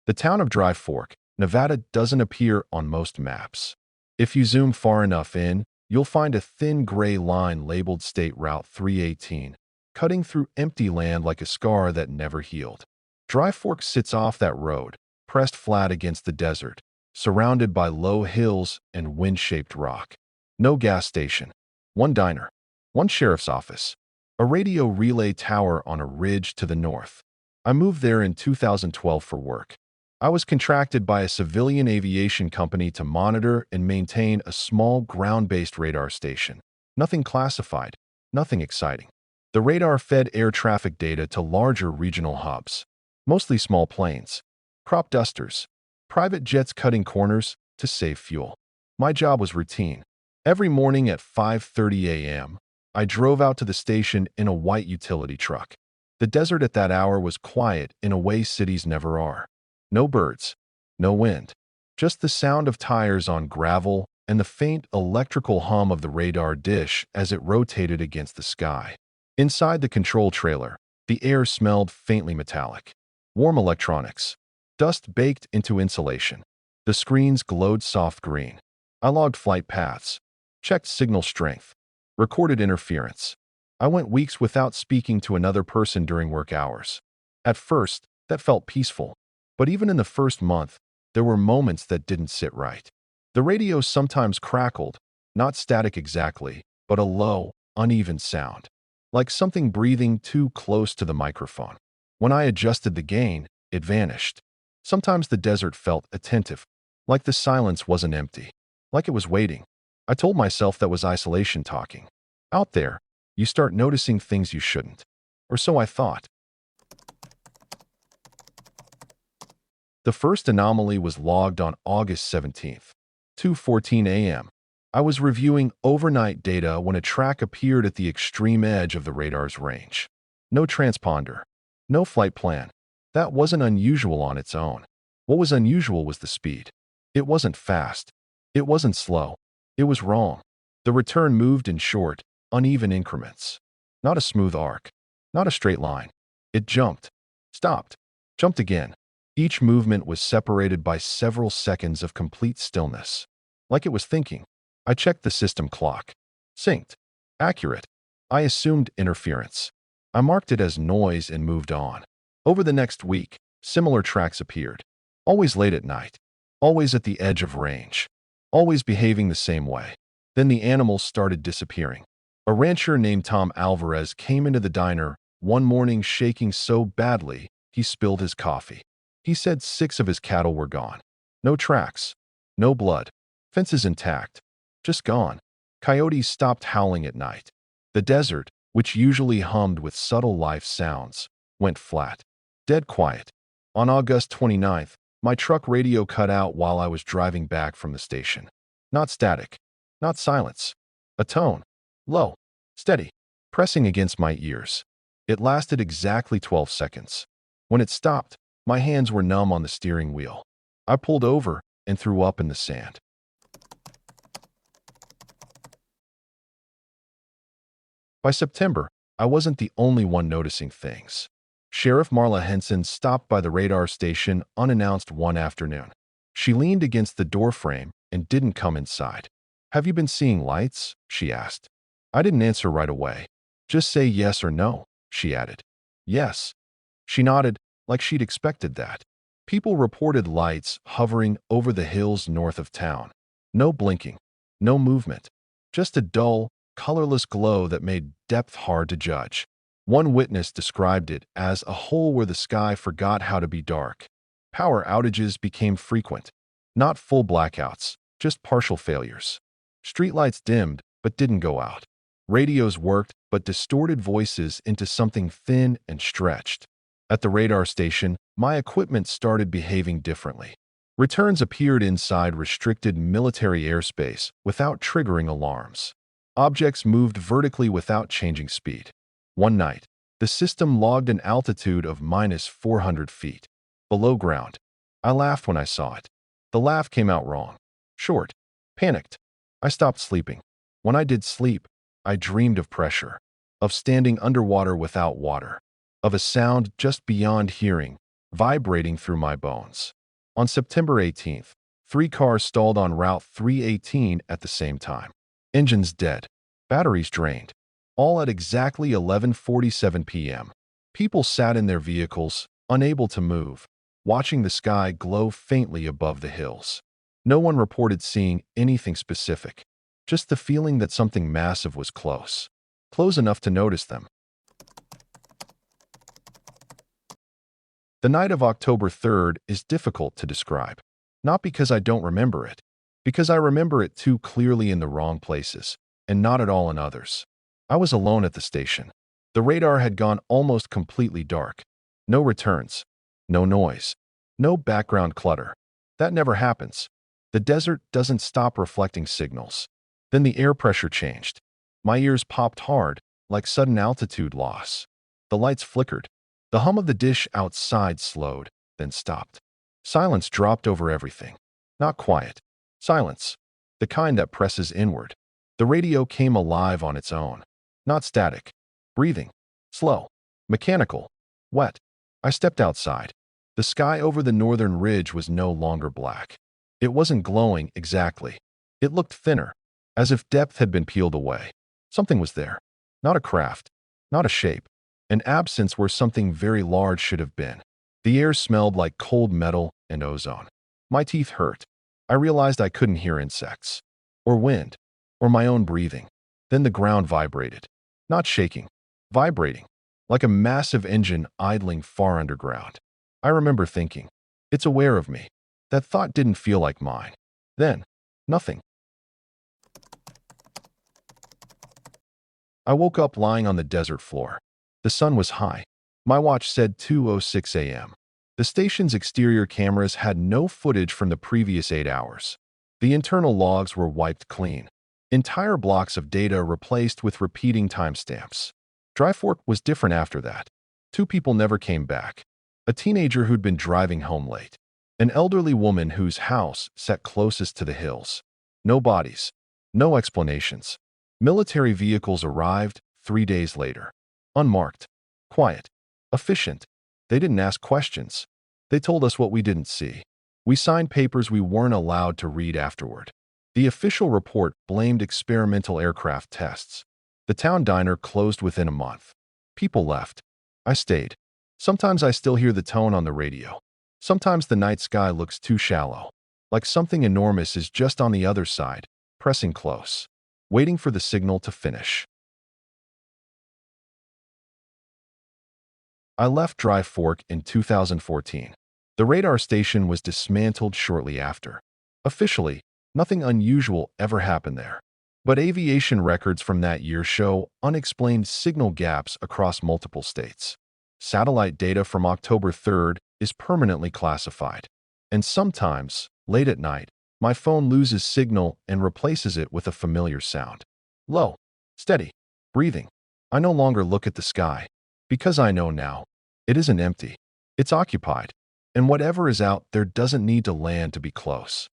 The town of Dry Fork, Nevada doesn't appear on most maps. If you zoom far enough in, you'll find a thin gray line labeled State Route 318, cutting through empty land like a scar that never healed. Dry Fork sits off that road, pressed flat against the desert, surrounded by low hills and wind-shaped rock. No gas station, one diner, one sheriff's office, a radio relay tower on a ridge to the north. I moved there in 2012 for work. I was contracted by a civilian aviation company to monitor and maintain a small ground-based radar station. Nothing classified, nothing exciting. The radar fed air traffic data to larger regional hubs, mostly small planes, crop dusters, private jets cutting corners to save fuel. My job was routine. Every morning at 5:30 a.m., I drove out to the station in a white utility truck. The desert at that hour was quiet in a way cities never are. No birds, no wind, just the sound of tires on gravel and the faint electrical hum of the radar dish as it rotated against the sky. Inside the control trailer, the air smelled faintly metallic. Warm electronics, dust baked into insulation. The screens glowed soft green. I logged flight paths, checked signal strength, recorded interference. I went weeks without speaking to another person during work hours. At first, that felt peaceful. But even in the first month, there were moments that didn't sit right. The radio sometimes crackled, not static exactly, but a low, uneven sound, like something breathing too close to the microphone. When I adjusted the gain, it vanished. Sometimes the desert felt attentive, like the silence wasn't empty, like it was waiting. I told myself that was isolation talking. Out there, you start noticing things you shouldn't. Or so I thought. The first anomaly was logged on August 17th, 2:14 a.m. I was reviewing overnight data when a track appeared at the extreme edge of the radar's range. No transponder, no flight plan. That wasn't unusual on its own. What was unusual was the speed. It wasn't fast. It wasn't slow. It was wrong. The return moved in short, uneven increments. Not a smooth arc. Not a straight line. It jumped, stopped, jumped again. Each movement was separated by several seconds of complete stillness. Like it was thinking. I checked the system clock. Synced. Accurate. I assumed interference. I marked it as noise and moved on. Over the next week, similar tracks appeared. Always late at night. Always at the edge of range. Always behaving the same way. Then the animals started disappearing. A rancher named Tom Alvarez came into the diner one morning shaking so badly he spilled his coffee. He said 6 of his cattle were gone. No tracks. No blood. Fences intact. Just gone. Coyotes stopped howling at night. The desert, which usually hummed with subtle life sounds, went flat. Dead quiet. On August 29th, my truck radio cut out while I was driving back from the station. Not static. Not silence. A tone. Low. Steady. Pressing against my ears. It lasted exactly 12 seconds. When it stopped, my hands were numb on the steering wheel. I pulled over and threw up in the sand. By September, I wasn't the only one noticing things. Sheriff Marla Henson stopped by the radar station unannounced one afternoon. She leaned against the doorframe and didn't come inside. "Have you been seeing lights?" she asked. I didn't answer right away. "Just say yes or no," she added. "Yes." She nodded, like she'd expected that. People reported lights hovering over the hills north of town. No blinking, no movement, just a dull, colorless glow that made depth hard to judge. One witness described it as a hole where the sky forgot how to be dark. Power outages became frequent. Not full blackouts, just partial failures. Streetlights dimmed, but didn't go out. Radios worked, but distorted voices into something thin and stretched. At the radar station, my equipment started behaving differently. Returns appeared inside restricted military airspace without triggering alarms. Objects moved vertically without changing speed. One night, the system logged an altitude of -400 feet. Below ground. I laughed when I saw it. The laugh came out wrong. Short. Panicked. I stopped sleeping. When I did sleep, I dreamed of pressure. Of standing underwater without water. Of a sound just beyond hearing, vibrating through my bones. On September 18th, 3 cars stalled on Route 318 at the same time. Engines dead, batteries drained, all at exactly 11:47 p.m. People sat in their vehicles, unable to move, watching the sky glow faintly above the hills. No one reported seeing anything specific, just the feeling that something massive was close enough to notice them. The night of October 3rd is difficult to describe, not because I don't remember it, because I remember it too clearly in the wrong places, and not at all in others. I was alone at the station. The radar had gone almost completely dark. No returns, no noise, no background clutter. That never happens. The desert doesn't stop reflecting signals. Then the air pressure changed. My ears popped hard, like sudden altitude loss. The lights flickered. The hum of the dish outside slowed, then stopped. Silence dropped over everything. Not quiet. Silence. The kind that presses inward. The radio came alive on its own. Not static. Breathing. Slow. Mechanical. Wet. I stepped outside. The sky over the northern ridge was no longer black. It wasn't glowing exactly. It looked thinner, as if depth had been peeled away. Something was there. Not a craft. Not a shape. An absence where something very large should have been. The air smelled like cold metal and ozone. My teeth hurt. I realized I couldn't hear insects, or wind, or my own breathing. Then the ground vibrated. Not shaking, vibrating, like a massive engine idling far underground. I remember thinking, it's aware of me. That thought didn't feel like mine. Then, nothing. I woke up lying on the desert floor. The sun was high. My watch said 2:06 a.m. The station's exterior cameras had no footage from the previous 8 hours. The internal logs were wiped clean. Entire blocks of data replaced with repeating timestamps. Dry Fork was different after that. 2 people never came back. A teenager who'd been driving home late. An elderly woman whose house sat closest to the hills. No bodies. No explanations. Military vehicles arrived 3 days later. Unmarked. Quiet. Efficient. They didn't ask questions. They told us what we didn't see. We signed papers we weren't allowed to read afterward. The official report blamed experimental aircraft tests. The town diner closed within a month. People left. I stayed. Sometimes I still hear the tone on the radio. Sometimes the night sky looks too shallow, like something enormous is just on the other side, pressing close, waiting for the signal to finish. I left Dry Fork in 2014. The radar station was dismantled shortly after. Officially, nothing unusual ever happened there. But aviation records from that year show unexplained signal gaps across multiple states. Satellite data from October 3rd is permanently classified. And sometimes, late at night, my phone loses signal and replaces it with a familiar sound. Low, steady, breathing. I no longer look at the sky, because I know now, it isn't empty. It's occupied. And whatever is out there doesn't need to land to be close.